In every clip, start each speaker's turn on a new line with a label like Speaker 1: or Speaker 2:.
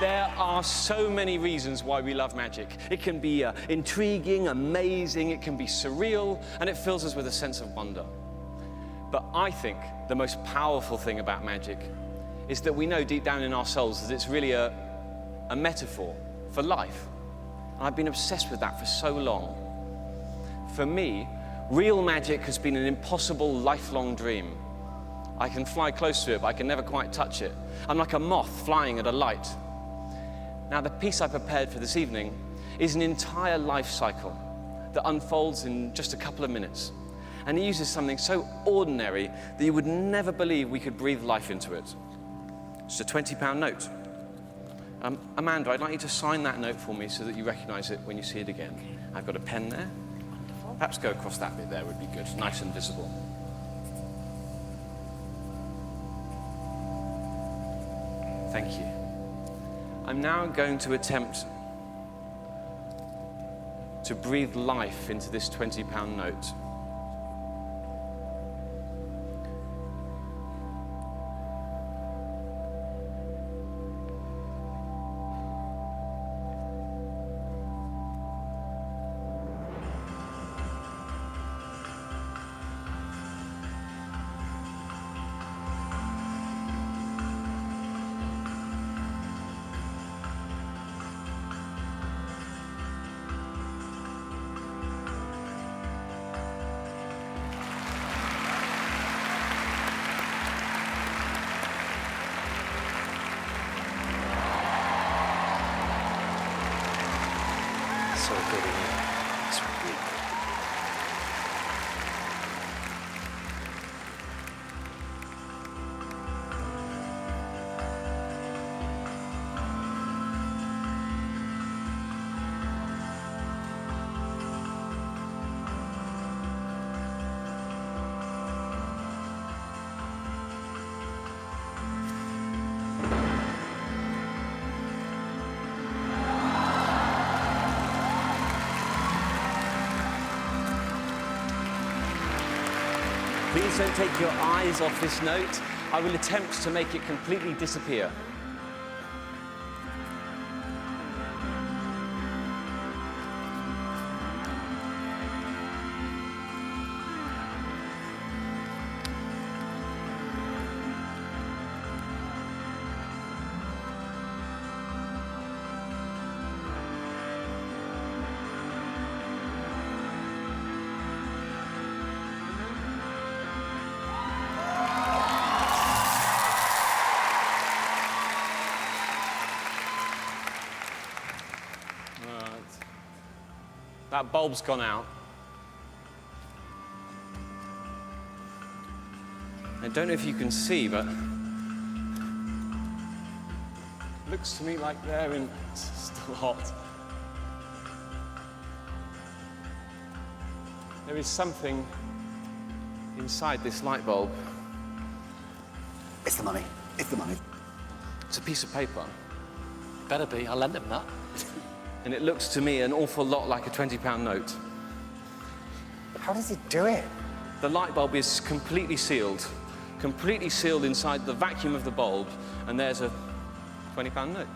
Speaker 1: There are so many reasons why we love magic. It can be intriguing, amazing, it can be surreal, and it fills us with a sense of wonder. But I think the most powerful thing about magic is that we know deep down in our souls that it's really a metaphor for life. And I've been obsessed with that for so long. For me, real magic has been an impossible, lifelong dream. I can fly close to it, but I can never quite touch it. I'm like a moth flying at a light. Now, the piece I prepared for this evening is an entire life cycle that unfolds in just a couple of minutes. And it uses something so ordinary that you would never believe we could breathe life into it. It's a £20 note. Amanda, I'd like you to sign that note for me so that you recognize it when you see it again. I've got a pen there. Wonderful. Perhaps go across that bit there would be good, nice and visible. Thank you. I'm now going to attempt to breathe life into this £20 note.
Speaker 2: So good in here. It's really good.
Speaker 1: Please don't take your eyes off this note. I will attempt to make it completely disappear. That bulb's gone out. I don't know if you can see, but it looks to me like they're still hot. There is something inside this light bulb.
Speaker 2: It's the money. It's the money.
Speaker 1: It's a piece of paper.
Speaker 3: Better be. I lent him that.
Speaker 1: And it looks to me an awful lot like a £20 note.
Speaker 2: How does he do it?
Speaker 1: The light bulb is completely sealed inside the vacuum of the bulb, and there's a £20 note.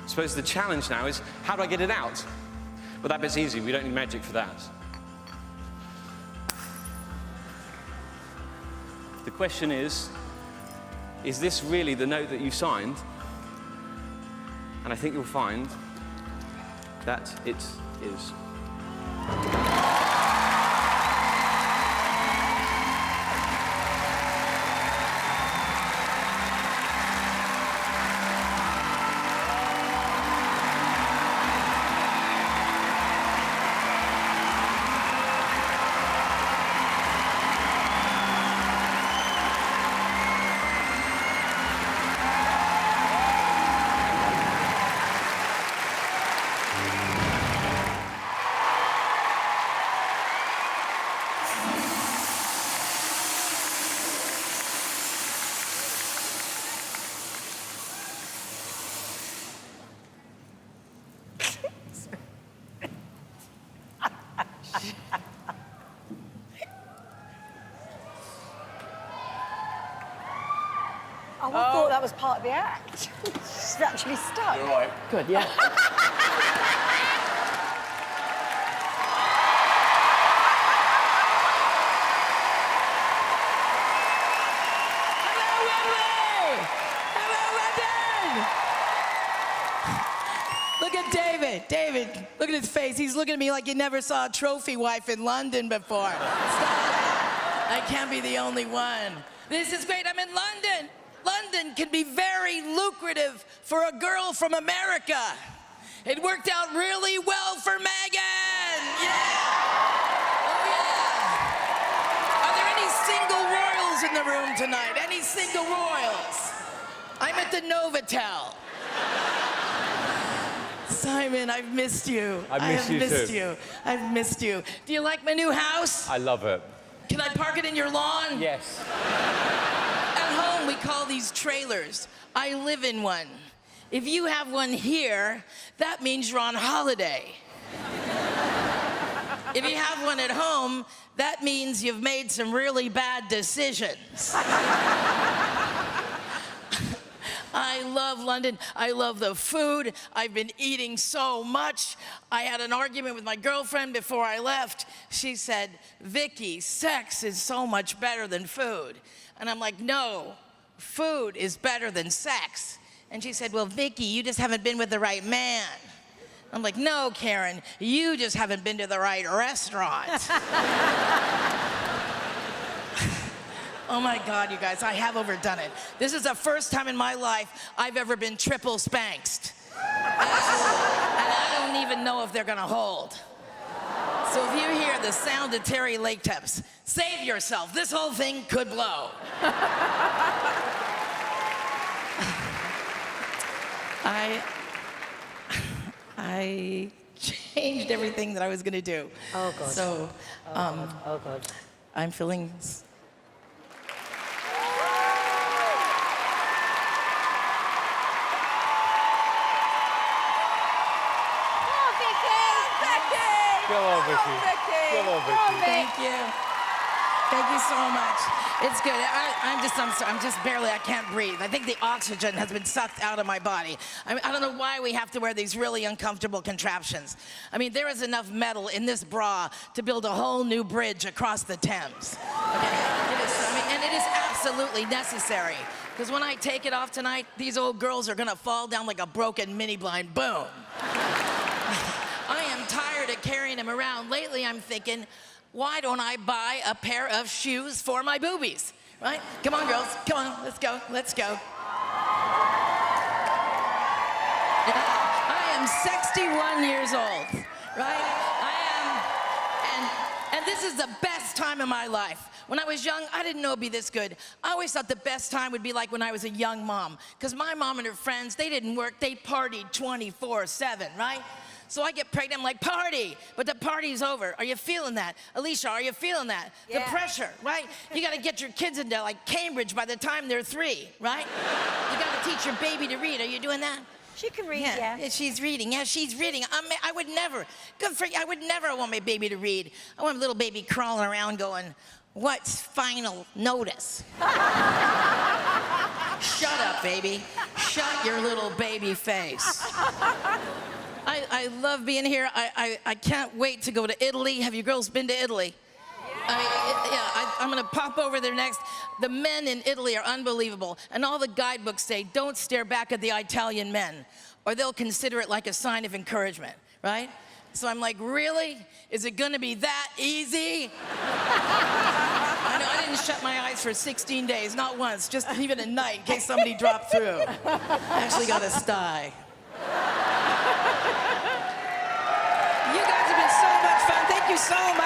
Speaker 1: I suppose the challenge now is, how do I get it out? But that bit's easy, we don't need magic for that. The question is this really the note that you signed? And I think you'll find that it is.
Speaker 4: that was part of the act. She's actually stuck.
Speaker 2: You're right.
Speaker 5: Good, yeah. Look at David. David, look at his face. He's looking at me like he never saw a trophy wife in London before. Stop it. I can't be the only one. This is great. I'm in London. London can be very lucrative for a girl from America. It worked out really well for Megan. Yeah. Oh, yeah. Are there any single royals in the room tonight? Any single royals? I'm at the Novotel. Simon, I've missed you.
Speaker 2: I've missed
Speaker 5: you. I've missed you. Do you like my new house?
Speaker 2: I love it.
Speaker 5: Can I park it in your lawn?
Speaker 2: Yes.
Speaker 5: At home, we call these trailers. I live in one. If you have one here, that means you're on holiday. If you have one at home, that means you've made some really bad decisions. I love London. I love the food. I've been eating so much. I had an argument with my girlfriend before I left. She said, Vicki, sex is so much better than food. And I'm like, no, food is better than sex. And she said, well, Vicki, you just haven't been with the right man. I'm like, no, Karen, you just haven't been to the right restaurant. Oh my God, you guys, I have overdone it. This is the first time in my life I've ever been triple spanked. And I don't even know if they're gonna hold. So if you hear the sound of Terry Latex, save yourself. This whole thing could blow. I changed everything that I was gonna do.
Speaker 4: Oh, God.
Speaker 5: So,
Speaker 4: Oh, God.
Speaker 5: I'm feeling...
Speaker 2: Go on, Vicki. Go on, Vicki.
Speaker 5: Thank you. Thank you so much. It's good. I'm just barely, I can't breathe. I think the oxygen has been sucked out of my body. I don't know why we have to wear these really uncomfortable contraptions. I mean, there is enough metal in this bra to build a whole new bridge across the Thames. Okay? And it is absolutely necessary. Because when I take it off tonight, these old girls are gonna fall down like a broken mini blind. Boom. I am tired of carrying them around. Lately, I'm thinking, why don't I buy a pair of shoes for my boobies, right? Come on, girls, come on, let's go, let's go. I am 61 years old, right? And this is the best time of my life. When I was young, I didn't know it'd be this good. I always thought the best time would be like when I was a young mom, because my mom and her friends, they didn't work, they partied 24/7, right? So I get pregnant, I'm like, party, but the party's over. Are you feeling that? Alesha, are you feeling that?
Speaker 4: Yeah.
Speaker 5: The pressure, right? You gotta get your kids into like Cambridge by the time they're 3, right? You gotta teach your baby to read. Are you doing that?
Speaker 4: She can read, yeah.
Speaker 5: She's reading, yeah, she's reading. I would never, good for you, I would never want my baby to read. I want a little baby crawling around going, what's final notice? Shut up, baby. Shut your little baby face. I love being here. I can't wait to go to Italy. Have you girls been to Italy? I'm gonna pop over there next. The men in Italy are unbelievable. And all the guidebooks say, don't stare back at the Italian men, or they'll consider it like a sign of encouragement, right? So I'm like, really? Is it gonna be that easy? I know, I didn't shut my eyes for 16 days, not once, just even at night in case somebody dropped through. I actually got a sty. You guys have been so much fun. Thank you so much.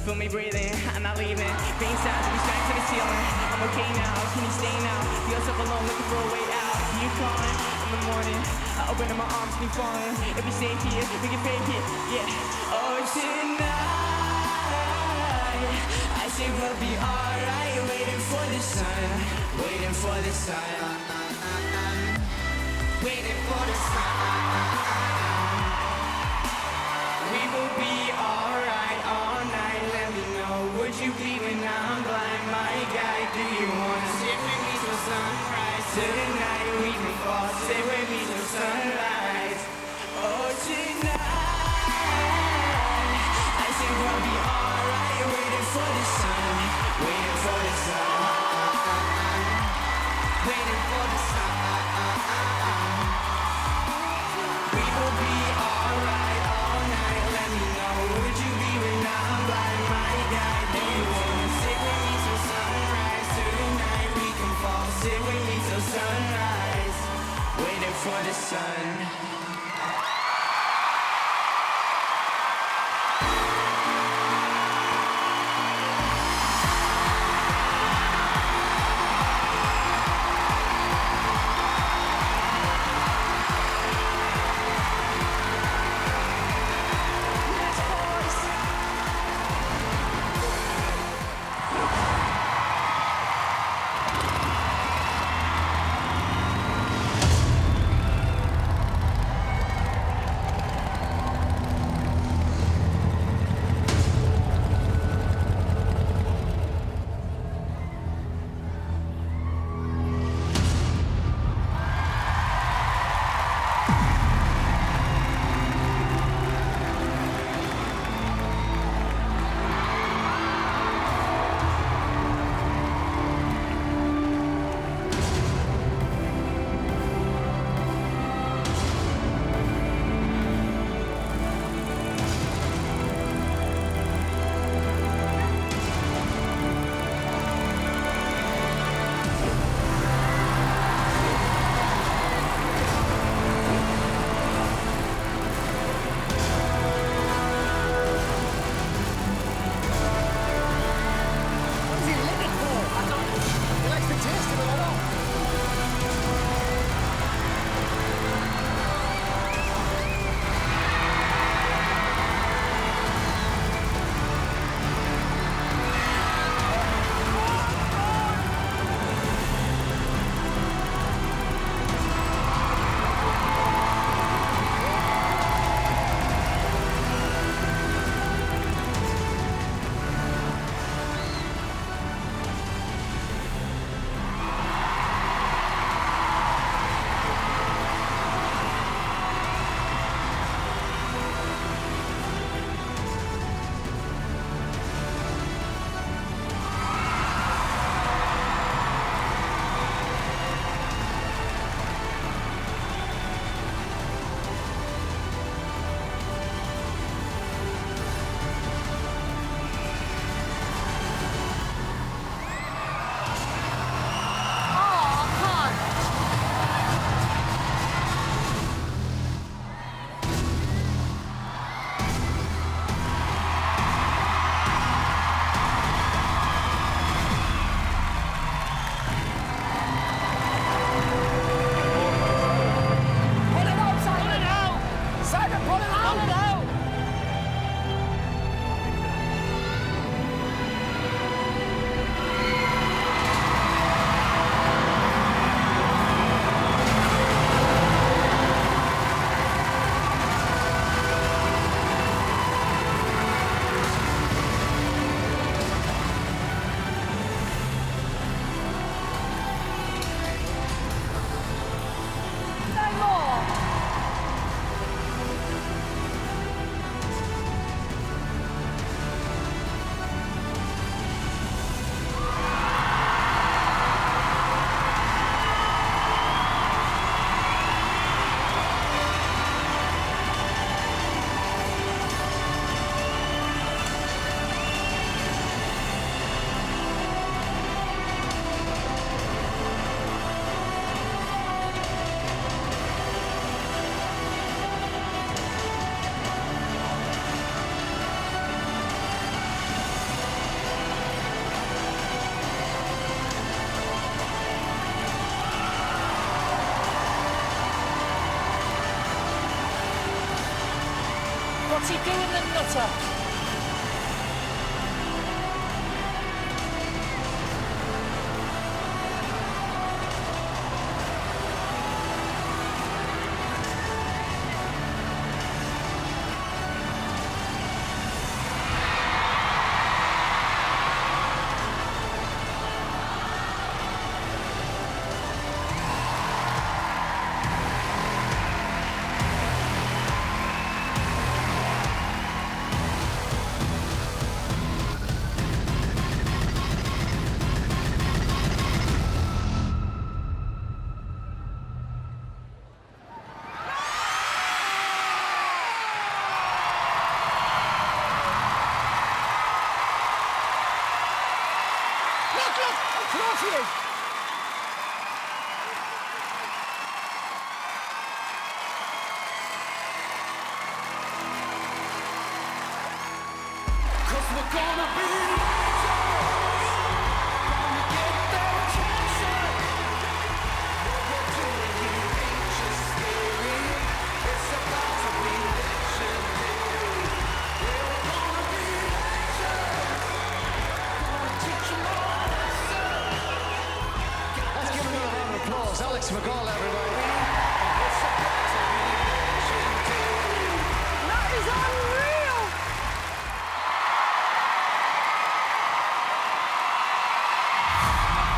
Speaker 6: Feel me breathing, I'm not leaving. Green signs, we strike to the ceiling. I'm okay now, can you stay now? Feel yourself alone, looking for a way out. You calling in the morning, I open up my arms and you falling. If we stay here, we can fake it, yeah. Oh, tonight, I say we'll be alright. Waiting for the sun, waiting for the sun. Waiting for the sun. We will be alright all night. Let me know, would you be when I'm blind? My guy, do you wanna sit with me till sunrise? Tonight we can fall, sit with me till sunrise. Oh, tonight, I say we'll be alright. Waiting for the sun, waiting for the sun. Waiting for the sun. We will be alright all night. Let me know, would you be when I'm blind? My guy, do you wanna sit with me till sunrise? Tonight we can fall, sit with me till sunrise. Waiting for the sun.
Speaker 5: What's he doing, the nutter?
Speaker 2: Alex Magala, everybody.
Speaker 4: That is unreal!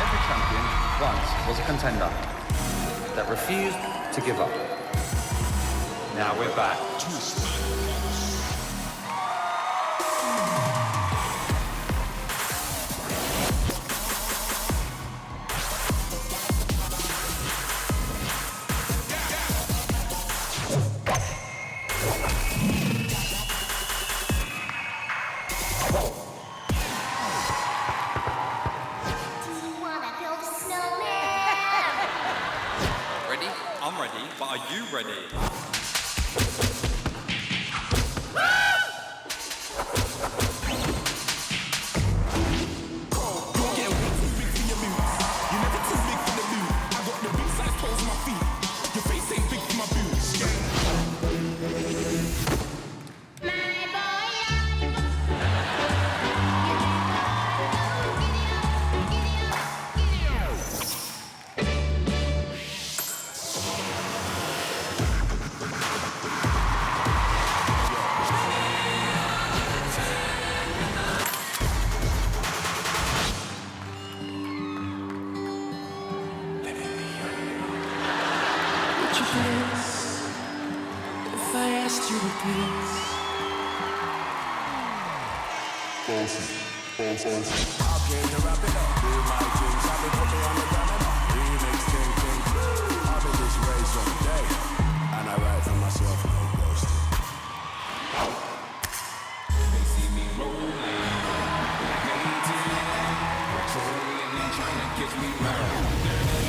Speaker 7: Every champion once was a contender that refused to give up. Now we're back.
Speaker 8: I'm ready, but are you ready?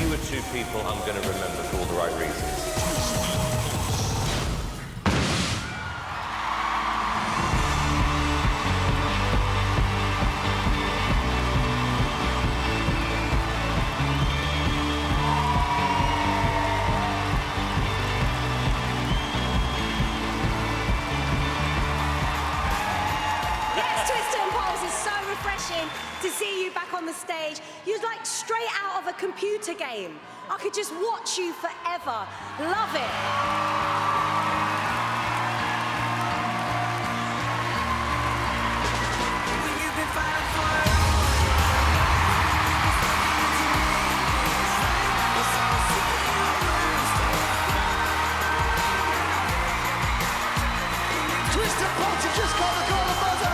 Speaker 9: You are two people I'm going to remember for all the right reasons.
Speaker 4: To see you back on the stage, you're like straight out of a computer game. I could just watch you forever. Love it.
Speaker 2: Twisted Party just got the call of buzzer.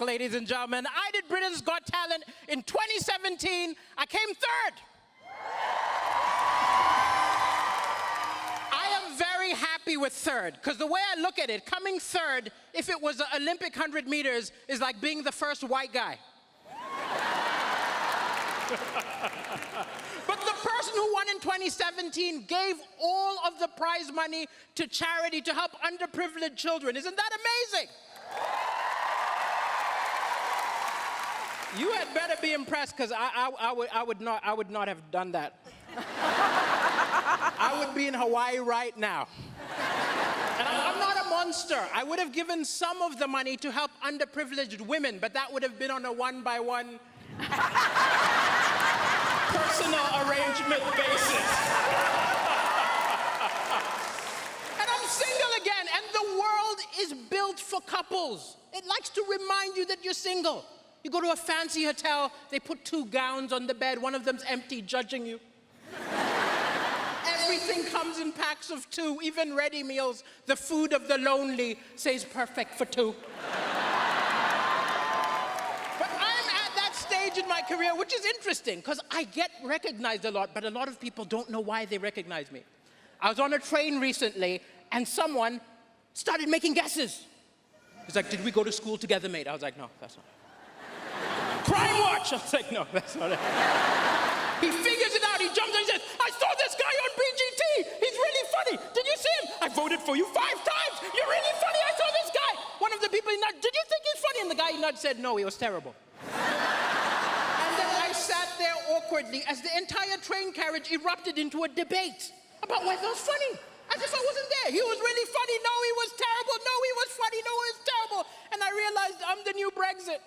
Speaker 10: ladies and gentlemen. I did Britain's Got Talent in 2017. I came third. I am very happy with third, because the way I look at it, coming third, if it was an Olympic 100 meters, is like being the first white guy. But the person who won in 2017 gave all of the prize money to charity to help underprivileged children. Isn't that amazing? You had better be impressed, because I would not have done that. I would be in Hawaii right now. And I'm not a monster. I would have given some of the money to help underprivileged women, but that would have been on a one-by-one personal arrangement basis. And I'm single again, and the world is built for couples. It likes to remind you that you're single. You go to a fancy hotel, they put 2 gowns on the bed, one of them's empty, judging you. Everything comes in packs of 2, even ready meals. The food of the lonely says perfect for 2. But I'm at that stage in my career, which is interesting, because I get recognized a lot, but a lot of people don't know why they recognize me. I was on a train recently, and someone started making guesses. He's like, did we go to school together, mate? I was like, no, that's not it. Crime Watch! I was like, no, that's not it. He figures it out, he jumps and he says, I saw this guy on BGT! He's really funny! Did you see him? I voted for you 5 times! You're really funny! I saw this guy! One of the people he nudged, did you think he's funny? And the guy he nudged said, no, he was terrible. And then I sat there awkwardly as the entire train carriage erupted into a debate about whether it was funny. As if I wasn't there. He was really funny. No, he was terrible. No, he was funny. No, he was terrible. And I realized I'm the new Brexit.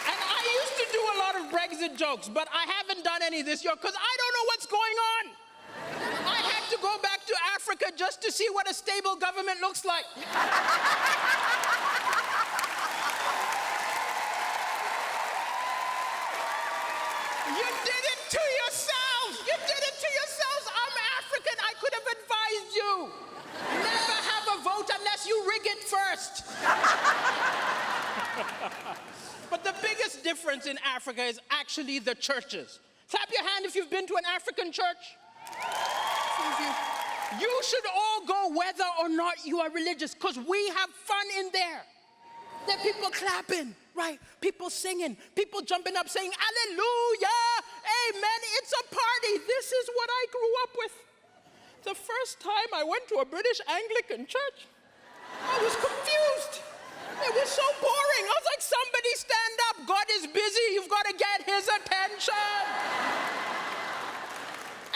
Speaker 10: And I used to do a lot of Brexit jokes, but I haven't done any this year because I don't know what's going on. I had to go back to Africa just to see what a stable government looks like. You did it to yourselves! You did it to yourselves! I'm African, I could have advised you. Never have a vote unless you rig it first. But the biggest difference in Africa is actually the churches. Clap your hand if you've been to an African church. You should all go whether or not you are religious, because we have fun in there. There are people clapping, right? People singing, people jumping up saying, hallelujah, amen, it's a party. This is what I grew up with. The first time I went to a British Anglican church, I was confused. It was so boring. I was like, somebody stand up. God is busy. You've got to get his attention.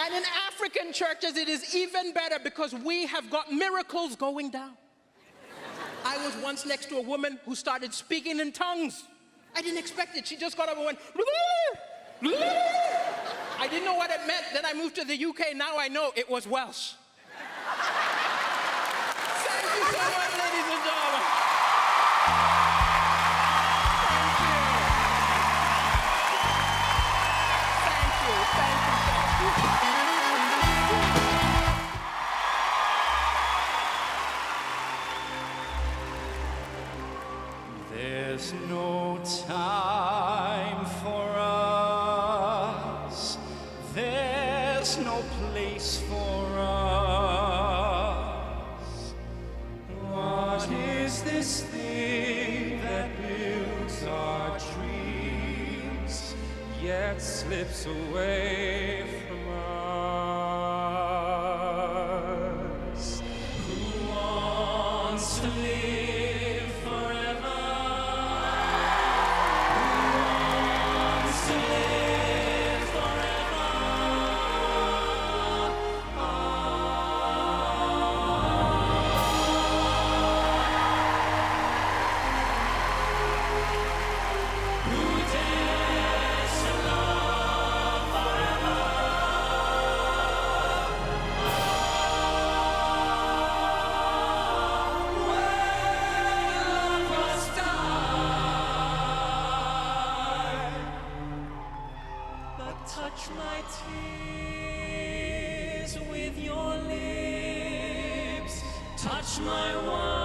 Speaker 10: And in African churches, it is even better because we have got miracles going down. I was once next to a woman who started speaking in tongues. I didn't expect it. She just got up and went, I didn't know what it meant. Then I moved to the UK. Now I know it was Welsh. Thank you so much, ladies and gentlemen. Thank you. Thank you. Thank you.
Speaker 6: There's no time for us. There's no place for us. What is this thing that builds our dreams, yet slips away from us? Who wants to live forever?
Speaker 11: Who dares to love forever?
Speaker 6: touch my wine.